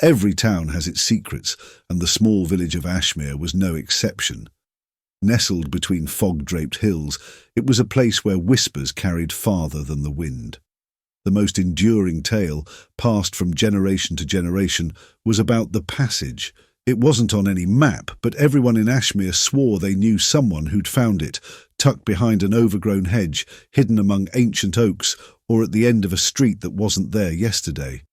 Every town has its secrets, and the small village of Ashmere was no exception. Nestled between fog-draped hills, it was a place where whispers carried farther than the wind. The most enduring tale, passed from generation to generation, was about the passage. It wasn't on any map, but everyone in Ashmere swore they knew someone who'd found it, tucked behind an overgrown hedge, hidden among ancient oaks, or at the end of a street that wasn't there yesterday.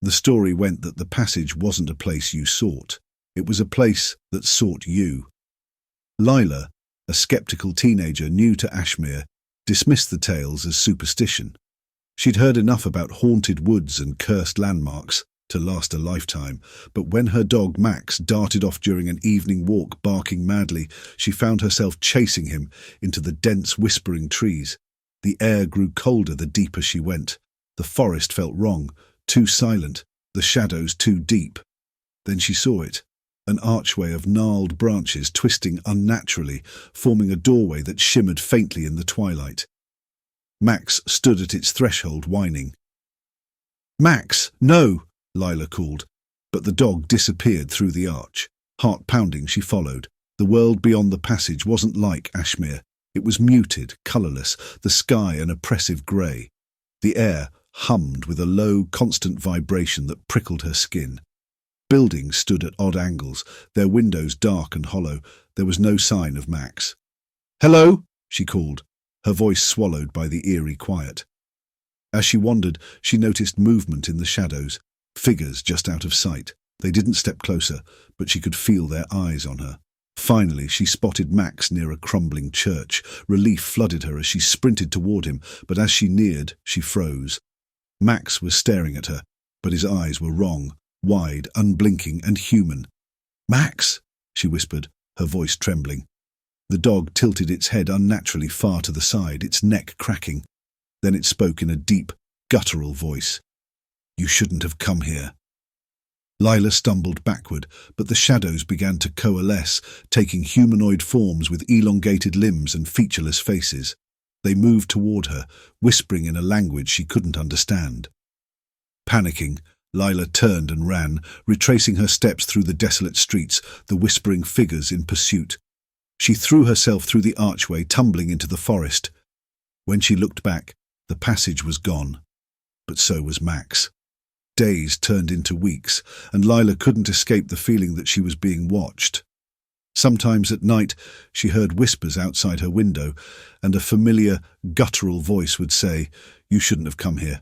The story went that the passage wasn't a place you sought. It was a place that sought you. Lila, a skeptical teenager new to Ashmere, dismissed the tales as superstition. She'd heard enough about haunted woods and cursed landmarks to last a lifetime, but when her dog Max darted off during an evening walk barking madly, she found herself chasing him into the dense whispering trees. The air grew colder the deeper she went. The forest felt wrong, too silent, the shadows too deep. Then she saw it, an archway of gnarled branches twisting unnaturally, forming a doorway that shimmered faintly in the twilight. Max stood at its threshold whining. "Max, no!" Lila called, but the dog disappeared through the arch. Heart pounding, she followed. The world beyond the passage wasn't like Ashmere. It was muted, colourless, the sky an oppressive grey. The air hummed with a low, constant vibration that prickled her skin. Buildings stood at odd angles, their windows dark and hollow. There was no sign of Max. "Hello?" she called, her voice swallowed by the eerie quiet. As she wandered, she noticed movement in the shadows, figures just out of sight. They didn't step closer, but she could feel their eyes on her. Finally, she spotted Max near a crumbling church. Relief flooded her as she sprinted toward him, but as she neared, she froze. Max was staring at her, but his eyes were wrong, wide, unblinking, and human. "Max," she whispered, her voice trembling. The dog tilted its head unnaturally far to the side, its neck cracking. Then it spoke in a deep, guttural voice. "You shouldn't have come here." Lila stumbled backward, but the shadows began to coalesce, taking humanoid forms with elongated limbs and featureless faces. They moved toward her, whispering in a language she couldn't understand. Panicking, Lila turned and ran, retracing her steps through the desolate streets, the whispering figures in pursuit. She threw herself through the archway, tumbling into the forest. When she looked back, the passage was gone, but so was Max. Days turned into weeks, and Lila couldn't escape the feeling that she was being watched. Sometimes at night, she heard whispers outside her window, and a familiar, guttural voice would say, "You shouldn't have come here.